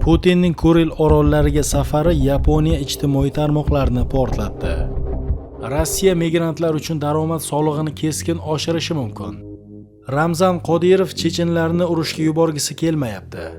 Putinning Kuril orollariga safari Yaponiya ijtimoiy tarmoqlarini portlatdi. Rossiya migrantlar uchun daromad solig'ini keskin oshirishi mumkin. Ramzan Qodirov chechenlarni urushga yuborgisi kelmayapti.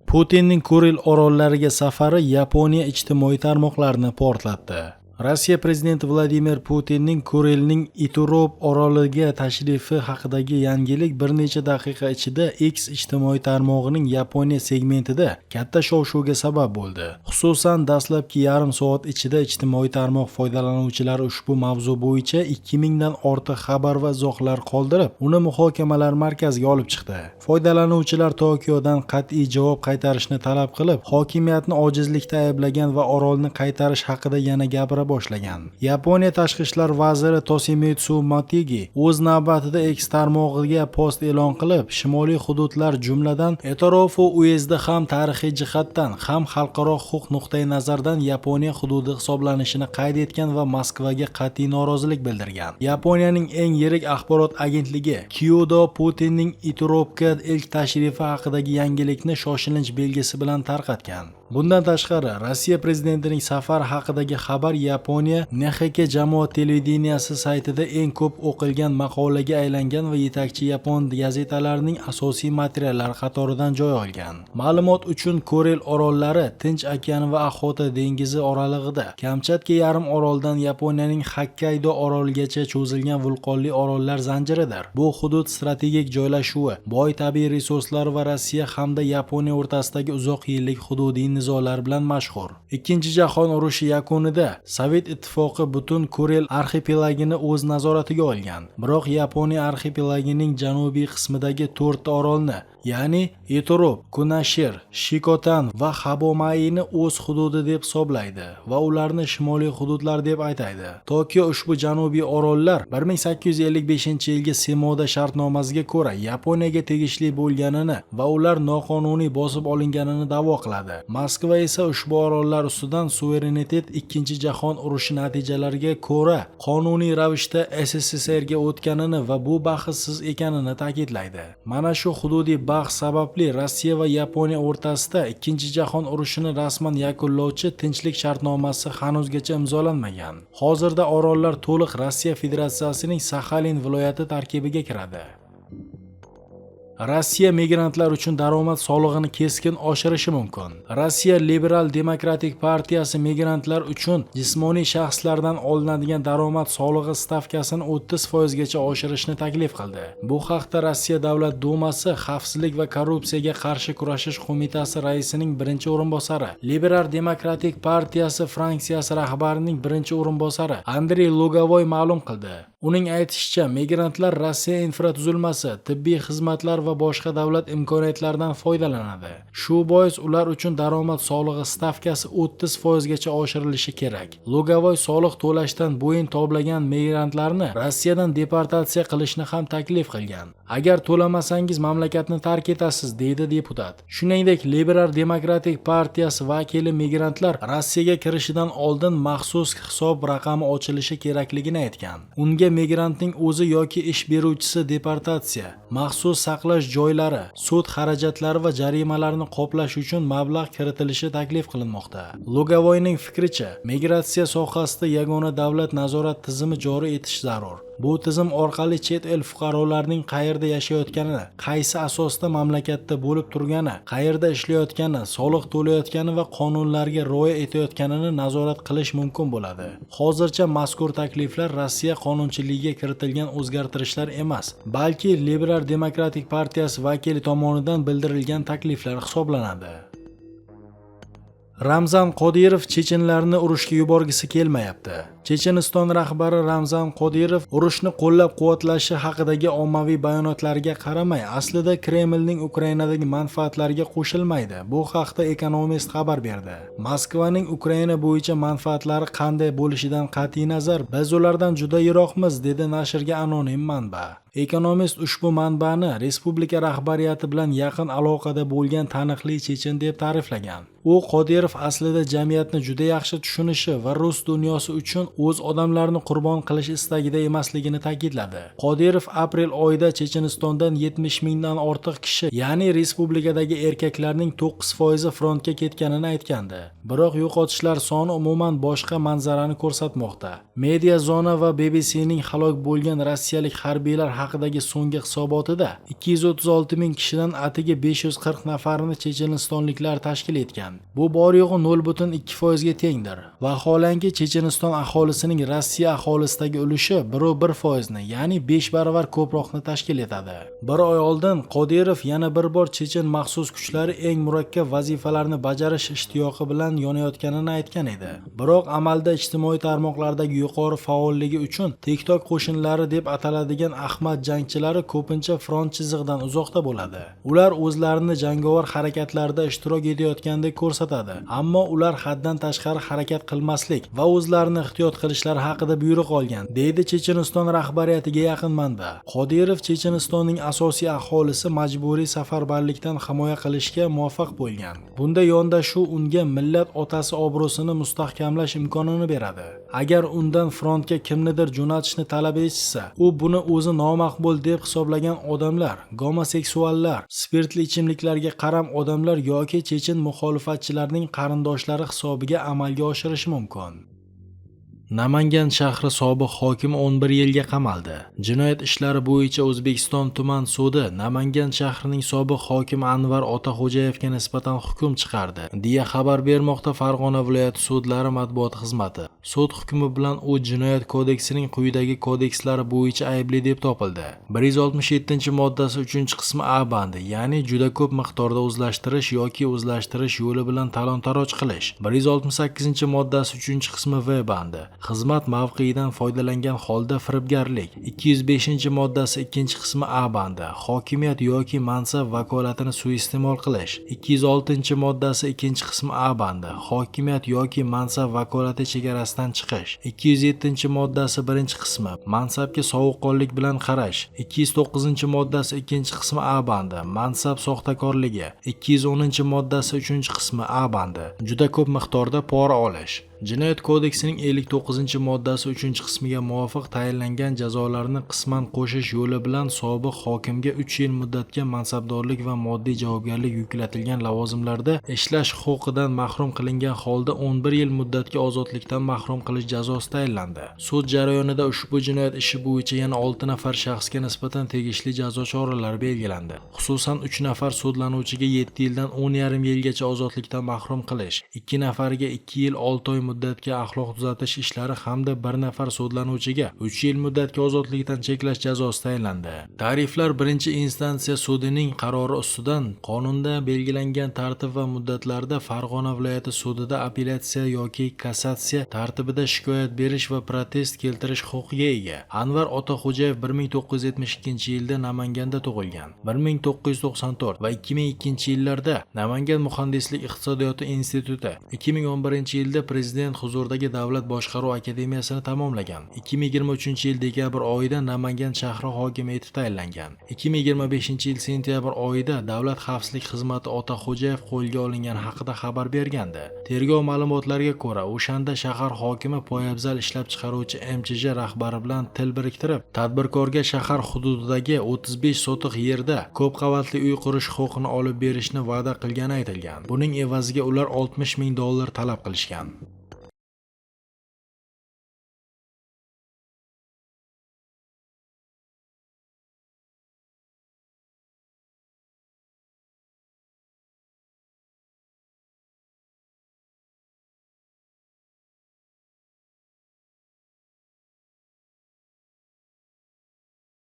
Putinning Kuril orollariga safari Yaponiya ijtimoiy tarmoqlarini portlatdi. Rossiya prezidenti Vladimir Putinning Kurilning Iturop oroliga tashrifi haqidagi yangilik bir necha daqiqa ichida X ijtimoiy tarmog'ining Yaponiya segmentida katta shov-shuvga sabab bo'ldi. Xususan, dastlabki yarim soat ichida ijtimoiy tarmoq foydalanuvchilari ushbu mavzu bo'yicha 2000 dan ortiq xabar va izohlar qoldirib, uni muhokamalar markaziga olib chiqdi. Foydalanuvchilar Tokiodan qat'iy javob qaytarishni talab qilib, hokimiyatni ojizlikda ayblagan va orolni qaytarish haqida yana gapira boshlagan. Yaponiya tashqi ishlar vaziri Toshimitsu Motegi o'z navbatida X tarmog'iga post e'lon qilib, shimoliy hududlar jumladan Etorofu uyezdi ham tarixiy jihatdan, ham xalqaro huquq nuqtai nazaridan Yaponiya hududi hisoblanishini qayd etgan va Moskvaga qat'iy norozilik bildirgan. Yaponiyaning eng yirik axborot agentligi Kyodo Putinning Ituropga ilk tashrifi haqidagi yangilikni shoshilinch belgisi bilan tarqatgan. Bundan tashqari, Rossiya prezidentining safari haqidagi xabar Yaponiya NHK jamoat televideniyasi saytida eng ko'p o'qilgan maqolaga aylangan va yetakchi yapon gazetalarining asosiy materiallari qatoridan joy olgan. Ma'lumot uchun, Kuril orollari Tinch okeani va Axota dengizi oralig'ida Kamchatka yarim oroldan Yaponiyaning Xokkaydo oroligacha cho'zilgan vulqonli orollar zanjiridir. Bu hudud strategik joylashuvi, boy tabiiy resurslar va Rossiya hamda Yaponiya o'rtasidagi uzoq yillik hududiy nizolar bilan mashhur. Ikkinchi jahon urushi yakunida Sovet ittifoqi butun Kuril arxipelagini o'z nazoratiga olgan. Biroq Yaponiya arxipelagining janubiy qismidagi 4 ta orolni, ya'ni Iturop, Kunashir, Shikotan va Habomaini o'z hududi deb hisoblaydi va ularni shimoliy hududlar deb aytadi. Tokio ushbu janubiy orollar 1855-yilgi Semoda shartnomasiga ko'ra Yaponiyaga tegishli bo'lganini va ular noqonuniy bosib olinganini da'vo qiladi. Moskva esa ushbu orollar ustidan suverenitet Ikkinchi jahon urushi natijalariga ko'ra qonuniy ravishda SSSRga o'tganini va bu baxtsiz ekanini ta'kidlaydi. Mana shu hududiy bahs sababli Rossiya va Yaponiya o'rtasida Ikkinchi jahon urushini rasman yakunlovchi tinchlik shartnomasi hanuzgacha imzolanmagan. Hozirda orollar to'liq Rossiya Federatsiyasining Saxalin viloyati tarkibiga kiradi. Rossiya migrantlar uchun daromad solig'ini keskin oshirishi mumkin. Rossiya Liberal Demokratik partiyasi migrantlar uchun jismoniy shaxslardan olinadigan daromad solig'i stavkasini 30% gacha oshirishni taklif qildi. Bu haqda Rossiya Davlat dumasi Xavfsizlik va korrupsiyaga qarshi kurashish qo'mitasi raisining birinchi o'rinbosari, Liberal Demokratik partiyasi fraksiyasi rahbarining birinchi o'rinbosari Andrey Lugavoy ma'lum qildi. Uning aytishicha, migrantlar Rossiya infratuzilmasi, tibbiy xizmatlar va boshqa davlat imkoniyatlaridan foydalanadi. Shu bois ular uchun daromad solig'i stavkasi 30% gacha oshirilishi kerak. Lugavoy soliq to'lashdan bo'yin tovlagan migrantlarni Rossiyadan deportatsiya qilishni ham taklif qilgan. Agar to'lamasangiz mamlakatni tark etasiz, deydi deputat. Shuningdek, Liberal Demokratik partiyasi vakili migrantlar Rossiyaga kirishidan oldin maxsus hisob raqami ochilishi kerakligini aytgan. Unga migrantning o'zi yoki ish beruvchisi deportatsiya, maxsus saqlash joylari, sud xarajatlari va jarimalarni qoplash uchun mablag' kiritilishi taklif qilinmoqda. Lugavoyning fikricha, migratsiya sohasida yagona davlat nazorat tizimi joriy etish zarur. Bu tizim orqali chet el fuqarolarining qayerda yashayotgani, qaysi asosda mamlakatda bo'lib turgani, qayerda ishlayotgani, soliq to'layotgani va qonunlarga rioya etayotganini nazorat qilish mumkin bo'ladi. Hozircha mazkur takliflar Rossiya qonunchiligiga kiritilgan o'zgartirishlar emas, balki Liberal Demokratik partiyasi vakili tomonidan bildirilgan takliflar hisoblanadi. Ramzan Qodirov chechenlarni urushga yuborgisi kelmayapti. Checheniston rahbari Ramzan Qodirov urushni qo'llab-quvvatlashi haqidagi ommaviy bayonotlariga qaramay, aslida Kremlning Ukrainadagi manfaatlariga qo'shilmaydi. Bu haqda Economist xabar berdi. Moskvaning Ukraina bo'yicha manfaatlari qanday bo'lishidan qat'iy nazar, biz ulardan juda yiroqmiz, dedi nashrga anonim manba. Ekonomist ushbu manbani respublika rahbariyati bilan yaqin aloqada bo'lgan taniqli chechen deb ta'riflagan. U Qodirov aslida jamiyatni juda yaxshi tushunishi va rus dunyosi uchun o'z odamlarini qurbon qilish istagida emasligini ta'kidladi. Qodirov aprel oyida Chechenistondan 70 mingdan ortiq kishi, ya'ni respublikadagi erkaklarning 9% frontga ketganini aytgandi. Biroq yo'qotishlar soni umuman boshqa manzarani ko'rsatmoqda. Media Zona va BBCning halok bo'lgan rossiyalik harbiylar haqidagi so'nggi hisobotida 236 ming kishidan atigi 540 nafarini chechenistonliklar tashkil etgan. Bu bor yo'g'i 0,2% ga tengdir. Vaholanki Checheniston aholisining Rossiya aholisidagi ulushi 1,1%, ya'ni 5 baravar ko'proqni tashkil etadi. Bir oy oldin Qodirov yana bir bor chechen maxsus kuchlari eng murakkab vazifalarni bajarish ishtiyoqi bilan yonayotganini aytgan edi. Biroq amalda ijtimoiy tarmoqlardagi yuqori faolligi uchun TikTok qo'shinlari deb ataladigan Ahmad jangchilari ko'pincha front chizig'idan uzoqda bo'ladi. Ular o'zlarini jangovar harakatlarda ishtirok etayotgandek ko'rsatadi, ammo ular haddan tashqari harakat qilmaslik va o'zlarini ehtiyot qilishlari haqida buyruq olgan, deydi Checheniston rahbariyatiga yaqin manba. Qodirov Chechenistonning asosiy aholisi majburiy safarbarlikdan himoya qilishga muvaffaq bo'lgan. Bunda yondashuv unga millat otasi obro'sini mustahkamlash imkonini beradi. Agar undan frontga kimnidir jo'natishni talab etishsa, u buni o'zi nomaqbul deb hisoblagan odamlar, gomoseksuallar, spirtli ichimliklarga qaram odamlar yoki chechen muxolifatchilarning qarindoshlari hisobiga amalga oshirishi mumkin. Namangan shahri sobiq hokimi 11 yilga qamaldi. Jinoyat ishlari bo'yicha O'zbekiston tuman sudi Namangan shahrining sobiq hokimi Anvar Otaxo'jayevga nisbatan hukm chiqardi, deya xabar bermoqda Farg'ona viloyati sudlari matbuot xizmati. Sud hukmi bilan u Jinoyat kodeksining quyidagi kodekslari bo'yicha aybli deb topildi. 167-moddasi 3-qismi A bandi, ya'ni juda ko'p miqdorda o'zlashtirish yoki o'zlashtirish yo'li bilan talon-taroj qilish. 168-moddasi 3-qismi V bandi, xizmat mavqidan foydalangan holda firibgarlik. 205-moddasi 2-qismi A bandi, hokimiyat yoki mansab vakolatini suiiste'mol qilish. 206-moddasi 2-qismi A bandi, hokimiyat yoki mansab vakolati chegarasidan chiqish. 207-moddasi 1-qismi mansabga sovuqqonlik bilan qarash. 209-moddasi 2-qismi A bandi, mansab soxtakorligi. 210-moddasi 3-qismi A bandi, juda ko'p miqdorda pora olish. Jinoyat kodeksining 59-moddasi 3-qismiga muvofiq tayinlangan jazolarni qisman qo'shish yo'li bilan sobiq hokimga 3 yil muddatga mansabdorlik va moddiy javobgarlik yuklatilgan lavozimlarda ishlash huquqidan mahrum qilingan holda 11 yil muddatga ozodlikdan mahrum qilish jazosi tayinlandi. Sud jarayonida ushbu jinoyat ishi bo'yicha yana 6 nafar shaxsga nisbatan tegishli jazo choralari belgilandi. Xususan 3 nafar sudlanuvchiga 7 yildan 10,5 yilgacha ozodlikdan mahrum qilish, 2 nafariga 2 yil 6 oy muddatga axloq tuzatish ishlari hamda 1 nafar sudlanuvchiga 3 yil muddatga ozodlikdan cheklash jazosi tayinlandi. Tariflar birinchi instansiya sudining qarori ustidan qonunda belgilangan tartib va muddatlarda Farg'ona viloyati sudida apellyatsiya yoki kassatsiya tartibida shikoyat berish va protest keltirish huquqiga ega. Anvar Otaxo'jayev 1972-yilda Namanganda tug'ilgan. 1994 va 2002-yillarda Namangan muhandislik iqtisodiyoti instituti, 2011-yilda prezident huzuridagi Davlat boshqaruv akademiyasini tamomlagan. 2023-yil dekabr oyida Namangan shahri hokimi etib tayinlangan. 2025-yil sentyabr oyida Davlat xavfsizlik xizmati Otaxo'jayev qo'lga olingan haqida xabar bergandi. Tergov ma'lumotlariga ko'ra, o'shanda shahar hokimi poyabzal ishlab chiqaruvchi MChJ rahbari bilan til biriktirib, tadbirkorga shahar hududidagi 35 sotiq yerda ko'p qavatli uy qurish huquqini olib berishni va'da qilgani aytilgan. Buning evaziga ular $60 ming talab qilishgan.